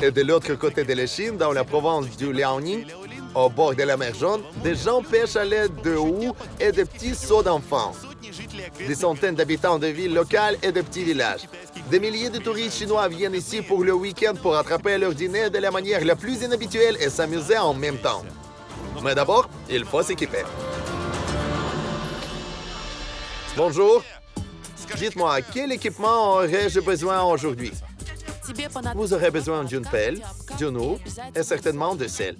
Et de l'autre côté de la Chine, dans la province du Liaoning, au bord de la mer Jaune, des gens pêchent à l'aide de houes et de petits seaux d'enfants. Des centaines d'habitants de villes locales et de petits villages. Des milliers de touristes chinois viennent ici pour le week-end pour attraper leur dîner de la manière la plus inhabituelle et s'amuser en même temps. Mais d'abord, il faut s'équiper. Bonjour. Dites-moi, quel équipement aurais-je besoin aujourd'hui? Vous aurez besoin d'une pelle, d'une eau et certainement de sel.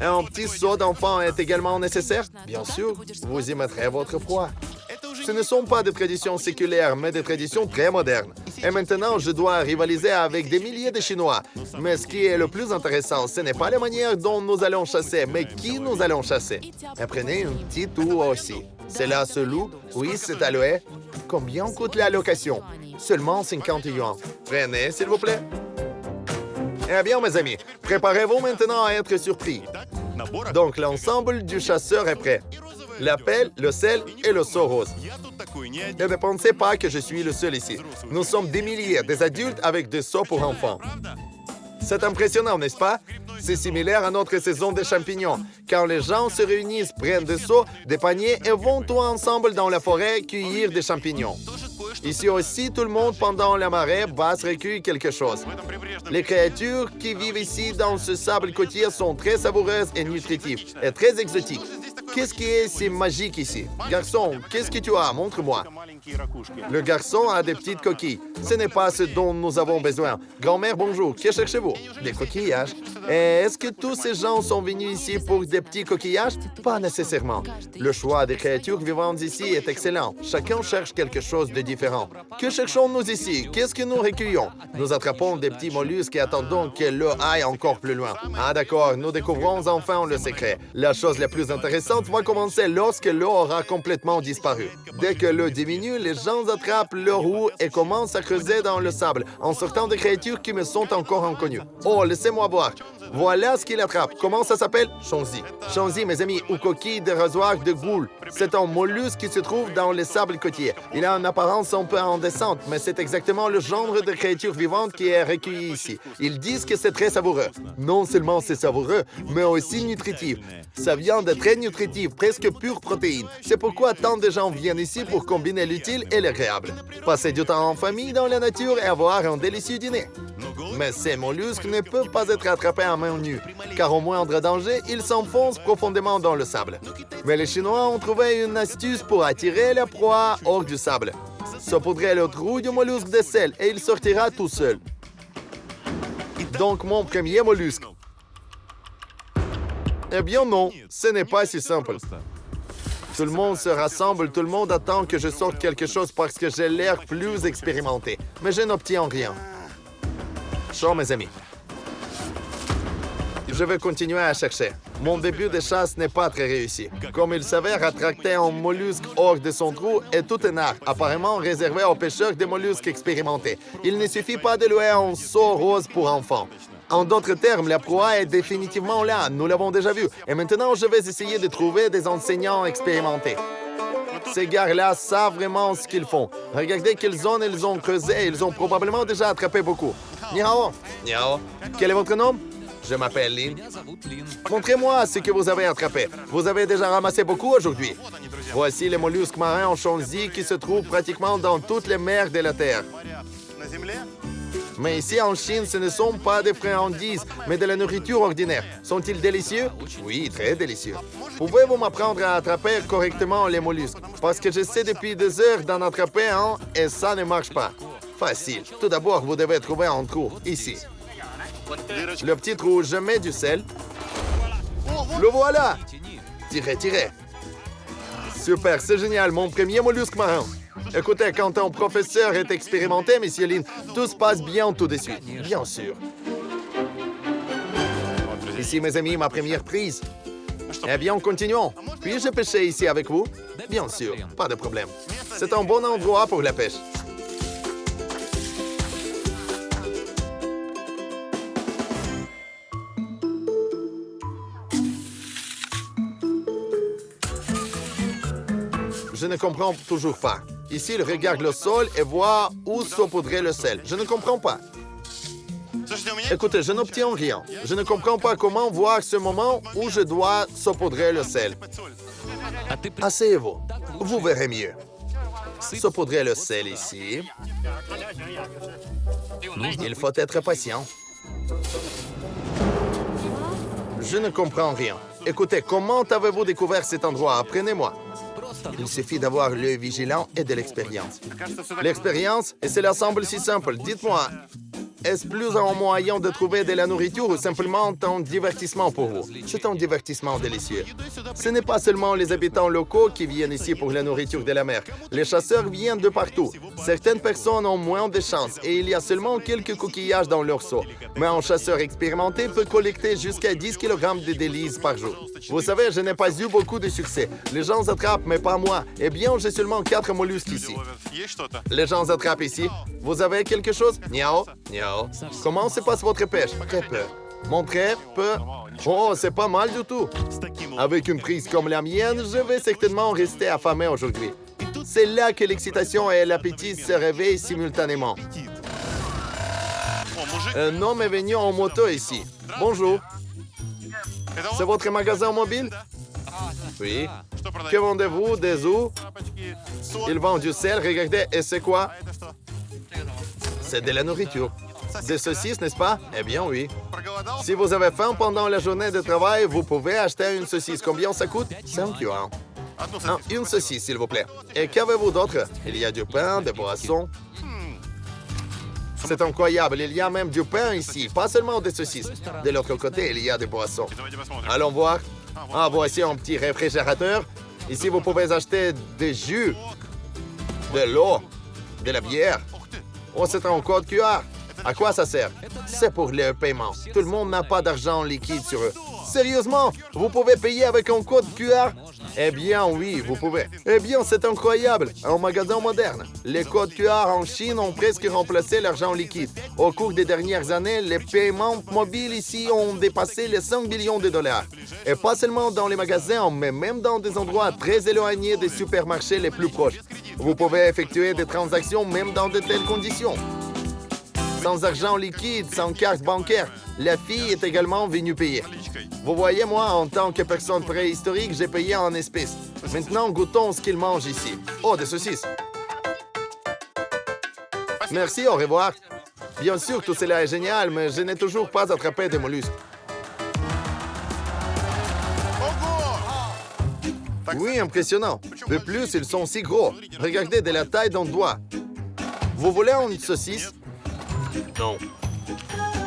Un petit seau d'enfant est également nécessaire? Bien sûr, vous y mettrez votre proie. Ce ne sont pas des traditions séculaires, mais des traditions très modernes. Et maintenant, je dois rivaliser avec des milliers de Chinois. Mais ce qui est le plus intéressant, ce n'est pas la manière dont nous allons chasser, mais qui nous allons chasser. Et prenez une petite oue aussi. C'est là ce loup? Oui, c'est à l'ouest. Combien coûte la location? Seulement 50 yuan. Prenez, s'il vous plaît. Eh bien, mes amis, préparez-vous maintenant à être surpris. Donc, l'ensemble du chasseur est prêt. La pelle, le sel et le seau rose. Et ne pensez pas que je suis le seul ici. Nous sommes des milliers, des adultes avec des seaux pour enfants. C'est impressionnant, n'est-ce pas? C'est similaire à notre saison des champignons. Quand les gens se réunissent, prennent des seaux, des paniers et vont tous ensemble dans la forêt cueillir des champignons. Ici aussi, tout le monde, pendant la marée basse, recueille quelque chose. Les créatures qui vivent ici dans ce sable côtier sont très savoureuses et nutritives, et très exotiques. Qu'est-ce qui est si magique ici? Garçon, qu'est-ce que tu as? Montre-moi. Le garçon a des petites coquilles. Ce n'est pas ce dont nous avons besoin. Grand-mère, bonjour. Que cherchez-vous? Des coquillages. Et est-ce que tous ces gens sont venus ici pour des petits coquillages? Pas nécessairement. Le choix des créatures vivantes ici est excellent. Chacun cherche quelque chose de différent. Que cherchons-nous ici? Qu'est-ce que nous recueillons? Nous attrapons des petits mollusques et attendons que l'eau aille encore plus loin. Ah d'accord, nous découvrons enfin le secret. La chose la plus intéressante va commencer lorsque l'eau aura complètement disparu. Dès que l'eau diminue, les gens attrapent leur roue et commencent à creuser dans le sable en sortant des créatures qui me sont encore inconnues. Oh, laissez-moi voir. Voilà ce qu'il attrape. Comment ça s'appelle? Shanzi. Shanzi, mes amis, ou coquille de rasoir de goule. C'est un mollusque qui se trouve dans les sables côtiers. Il a une apparence un peu indécente, mais c'est exactement le genre de créature vivante qui est recueilli ici. Ils disent que c'est très savoureux. Non seulement c'est savoureux, mais aussi nutritif. Sa viande est très nutritive, presque pure protéine. C'est pourquoi tant de gens viennent ici pour combiner l'utile et l'agréable. Passer du temps en famille dans la nature et avoir un délicieux dîner. Mais ces mollusques ne peuvent pas être attrapés à main nue, car au moindre danger, ils s'enfoncent profondément dans le sable. Mais les Chinois ont trouvé une astuce pour attirer la proie hors du sable. Saupoudrez le trou du mollusque de sel et il sortira tout seul. Donc mon premier mollusque. Eh bien non, ce n'est pas si simple. Tout le monde se rassemble, tout le monde attend que je sorte quelque chose parce que j'ai l'air plus expérimenté. Mais je n'obtiens rien. Chaud, mes amis. Je vais continuer à chercher. Mon début de chasse n'est pas très réussi. Comme il s'avère, attracter un mollusque hors de son trou est tout un art, apparemment réservé aux pêcheurs de mollusques expérimentés. Il ne suffit pas de louer un seau rose pour enfants. En d'autres termes, la proie est définitivement là, nous l'avons déjà vu. Et maintenant, je vais essayer de trouver des enseignants expérimentés. Ces gars-là savent vraiment ce qu'ils font. Regardez quelle zone ils ont creusé, ils ont probablement déjà attrapé beaucoup. Ni hao. Ni hao. Quel est votre nom? Je m'appelle Lin. Montrez-moi ce que vous avez attrapé. Vous avez déjà ramassé beaucoup aujourd'hui. Voici les mollusques marins en Shanzi qui se trouvent pratiquement dans toutes les mers de la Terre. Mais ici en Chine, ce ne sont pas des friandises, mais de la nourriture ordinaire. Sont-ils délicieux? Oui, très délicieux. Pouvez-vous m'apprendre à attraper correctement les mollusques? Parce que j'essaie depuis des heures d'en attraper un et ça ne marche pas. Facile. Tout d'abord, vous devez trouver un trou, ici. Le petit trou, je mets du sel. Le voilà! Tirez, tirez. Super, c'est génial, mon premier mollusque marin. Écoutez, quand un professeur est expérimenté, Monsieur Lin, tout se passe bien tout de suite. Bien sûr. Ici, mes amis, ma première prise. Eh bien, continuons. Puis-je pêcher ici avec vous? Bien sûr, pas de problème. C'est un bon endroit pour la pêche. Je ne comprends toujours pas. Ici, il regarde le sol et voit où saupoudrer le sel. Je ne comprends pas. Écoutez, je n'obtiens rien. Je ne comprends pas comment voir ce moment où je dois saupoudrer le sel. Asseyez-vous. Vous verrez mieux. Saupoudrer le sel ici. Il faut être patient. Je ne comprends rien. Écoutez, comment avez-vous découvert cet endroit? Apprenez-moi. Il suffit d'avoir l'œil vigilant et de l'expérience. L'expérience, et cela semble si simple. Dites-moi, est-ce plus un moyen de trouver de la nourriture ou simplement un divertissement pour vous? C'est un divertissement délicieux. Ce n'est pas seulement les habitants locaux qui viennent ici pour la nourriture de la mer. Les chasseurs viennent de partout. Certaines personnes ont moins de chance et il y a seulement quelques coquillages dans leur seau. Mais un chasseur expérimenté peut collecter jusqu'à 10 kg de délices par jour. Vous savez, je n'ai pas eu beaucoup de succès. Les gens attrapent, mais pas moi. Eh bien, j'ai seulement 4 mollusques ici. Les gens attrapent ici. Vous avez quelque chose? Niao? Niao. Comment se passe votre pêche? Très peu. Montrez peu. Oh, c'est pas mal du tout. Avec une prise comme la mienne, je vais certainement rester affamé aujourd'hui. C'est là que l'excitation et l'appétit se réveillent simultanément. Un homme est venu en moto ici. Bonjour. C'est votre magasin mobile? Oui. Que vendez-vous? Des œufs? Il vend du sel, regardez. Et c'est quoi? C'est de la nourriture. Des saucisses, n'est-ce pas? Eh bien, oui. Si vous avez faim pendant la journée de travail, vous pouvez acheter une saucisse. Combien ça coûte? 5 yuan. Une saucisse, s'il vous plaît. Et qu'avez-vous d'autre? Il y a du pain, des boissons. C'est incroyable, il y a même du pain ici, pas seulement des saucisses. De l'autre côté, il y a des boissons. Allons voir. Ah, voici un petit réfrigérateur. Ici, vous pouvez acheter des jus, de l'eau, de la bière. Oh, c'est un code QR. À quoi ça sert? C'est pour le paiement. Tout le monde n'a pas d'argent liquide sur eux. Sérieusement, vous pouvez payer avec un code QR? Eh bien, oui, vous pouvez. Eh bien, c'est incroyable. Un magasin moderne. Les codes QR en Chine ont presque remplacé l'argent liquide. Au cours des dernières années, les paiements mobiles ici ont dépassé les 5 millions de dollars. Et pas seulement dans les magasins, mais même dans des endroits très éloignés des supermarchés les plus proches. Vous pouvez effectuer des transactions même dans de telles conditions. Sans argent liquide, sans carte bancaire, la fille est également venue payer. Vous voyez, moi, en tant que personne préhistorique, j'ai payé en espèces. Maintenant, goûtons ce qu'ils mangent ici. Oh, des saucisses. Merci, au revoir. Bien sûr, tout cela est génial, mais je n'ai toujours pas attrapé de mollusques. Oui, impressionnant. De plus, ils sont si gros. Regardez, de la taille d'un doigt. Vous voulez une saucisse? Non.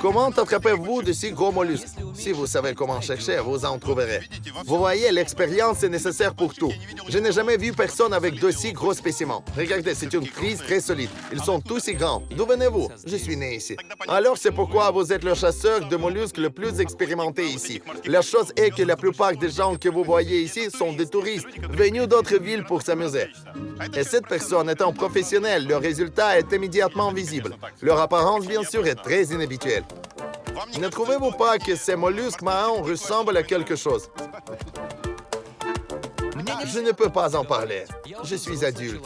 Comment attrapez-vous de si gros mollusques? Si vous savez comment chercher, vous en trouverez. Vous voyez, l'expérience est nécessaire pour tout. Je n'ai jamais vu personne avec de si gros spécimens. Regardez, c'est une prise très solide. Ils sont tous si grands. D'où venez-vous? Je suis né ici. Alors, c'est pourquoi vous êtes le chasseur de mollusques le plus expérimenté ici. La chose est que la plupart des gens que vous voyez ici sont des touristes venus d'autres villes pour s'amuser. Et cette personne étant professionnelle, le résultat est immédiatement visible. Leur apparence, bien sûr, est très inhabituelle. Ne trouvez-vous pas que ces mollusques marrons ressemblent à quelque chose? Je ne peux pas en parler. Je suis adulte.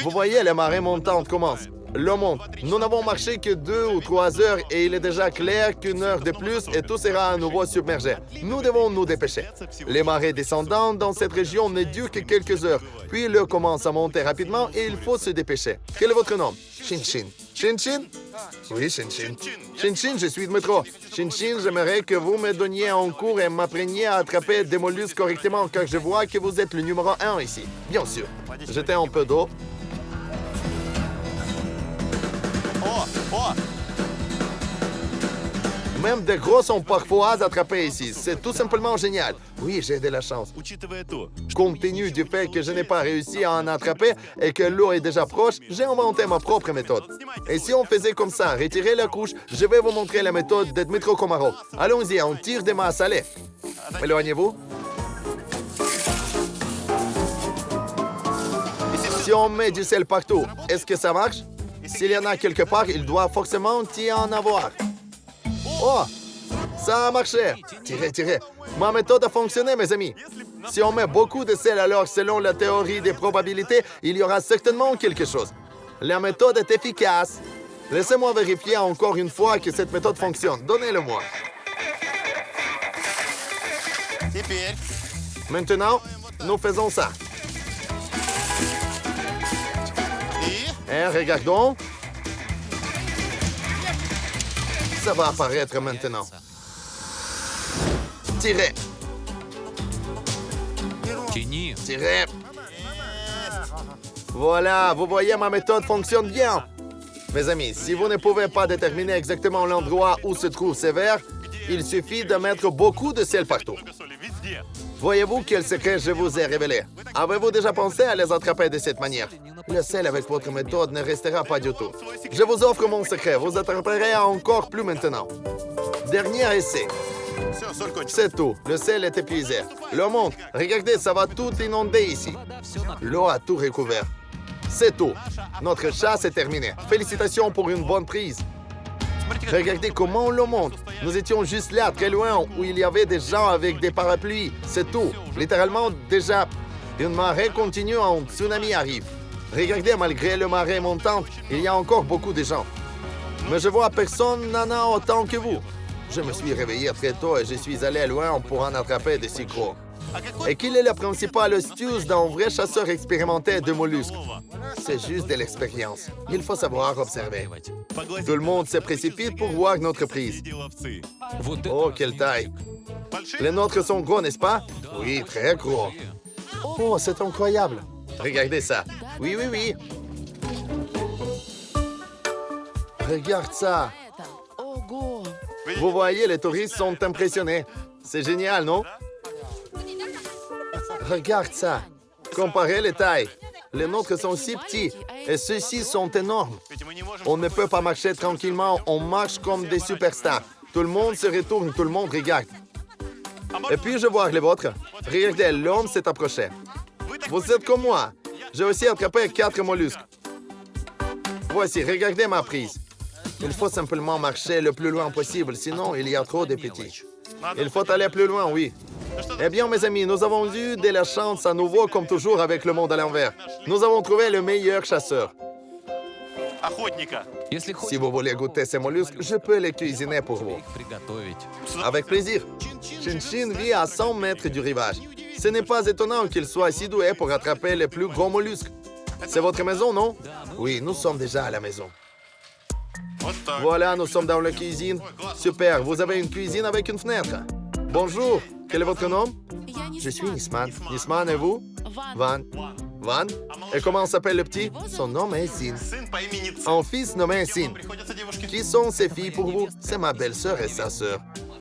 Vous voyez, la marée montante commence. L'eau monte. Nous n'avons marché que 2 ou 3 heures et il est déjà clair qu'une heure de plus et tout sera à nouveau submergé. Nous devons nous dépêcher. Les marées descendantes dans cette région ne durent que quelques heures. Puis l'eau commence à monter rapidement et il faut se dépêcher. Quel est votre nom? Shin-Shin. Shin-Shin? Oui, Shin-Shin. Shin-Shin, je suis Dmitro. Shin-Shin, j'aimerais que vous me donniez un cours et m'appreniez à attraper des mollusques correctement car je vois que vous êtes le numéro 1 ici. Bien sûr. Jetez un peu d'eau. Même des gros sont parfois attrapés ici. C'est tout simplement génial. Oui, j'ai de la chance. Compte tenu du fait que je n'ai pas réussi à en attraper et que l'eau est déjà proche, j'ai inventé ma propre méthode. Et si on faisait comme ça, retirez la couche, je vais vous montrer la méthode de Dmitro Komarov. Allons-y, on tire des masses, allez. Éloignez-vous. Si on met du sel partout, est-ce que ça marche? S'il y en a quelque part, il doit forcément y en avoir. Oh, ça a marché. Tirez, tirez. Ma méthode a fonctionné, mes amis. Si on met beaucoup de sel, alors selon la théorie des probabilités, il y aura certainement quelque chose. La méthode est efficace. Laissez-moi vérifier encore une fois que cette méthode fonctionne. Donnez-le-moi. Maintenant, nous faisons ça. Et regardons. Ça va apparaître maintenant. Tirez. Tirez. Voilà, vous voyez, ma méthode fonctionne bien. Mes amis, si vous ne pouvez pas déterminer exactement l'endroit où se trouvent ces verres, il suffit de mettre beaucoup de sel partout. Voyez-vous quel secret je vous ai révélé? Avez-vous déjà pensé à les attraper de cette manière? Le sel avec votre méthode ne restera pas du tout. Je vous offre mon secret, vous attraperez encore plus maintenant. Dernier essai. C'est tout, le sel est épuisé. Le montre, regardez, ça va tout inonder ici. L'eau a tout recouvert. C'est tout. Notre chasse est terminée. Félicitations pour une bonne prise. Regardez comment on le monte. Nous étions juste là, très loin, où il y avait des gens avec des parapluies. C'est tout. Littéralement, déjà, une marée continue, un tsunami arrive. Regardez, malgré le marée montante, il y a encore beaucoup de gens. Mais je vois personne n'en a autant que vous. Je me suis réveillé très tôt et je suis allé loin pour en attraper de si gros. Et quelle est la principale astuce d'un vrai chasseur expérimenté de mollusques? C'est juste de l'expérience. Il faut savoir observer. Tout le monde se précipite pour voir notre prise. Oh, quelle taille! Les nôtres sont gros, n'est-ce pas? Oui, très gros. Oh, c'est incroyable! Regardez ça. Oui, oui, oui. Regarde ça. Vous voyez, les touristes sont impressionnés. C'est génial, non? Regarde ça. Comparez les tailles. Les nôtres sont si petits et ceux-ci sont énormes. On ne peut pas marcher tranquillement, on marche comme des superstars. Tout le monde se retourne, tout le monde regarde. Et puis je vois les vôtres. Regardez, l'homme s'est approché. Vous êtes comme moi. J'ai aussi attrapé 4 mollusques. Voici, regardez ma prise. Il faut simplement marcher le plus loin possible, sinon il y a trop de petits. Il faut aller plus loin, oui. Eh bien, mes amis, nous avons eu de la chance à nouveau, comme toujours, avec le monde à l'envers. Nous avons trouvé le meilleur chasseur. Si vous voulez goûter ces mollusques, je peux les cuisiner pour vous. Avec plaisir. Chin-Chin vit à 100 mètres du rivage. Ce n'est pas étonnant qu'il soit si doué pour attraper les plus gros mollusques. C'est votre maison, non? Oui, nous sommes déjà à la maison. Voilà, nous sommes dans la cuisine. Super, vous avez une cuisine avec une fenêtre. Bonjour, quel est votre nom? Je suis Nisman. Nisman, et vous? Van. Van? Et comment s'appelle le petit? Son nom est Zin. Un fils nommé Zin. Qui sont ces filles pour vous? C'est ma belle-sœur et sa sœur.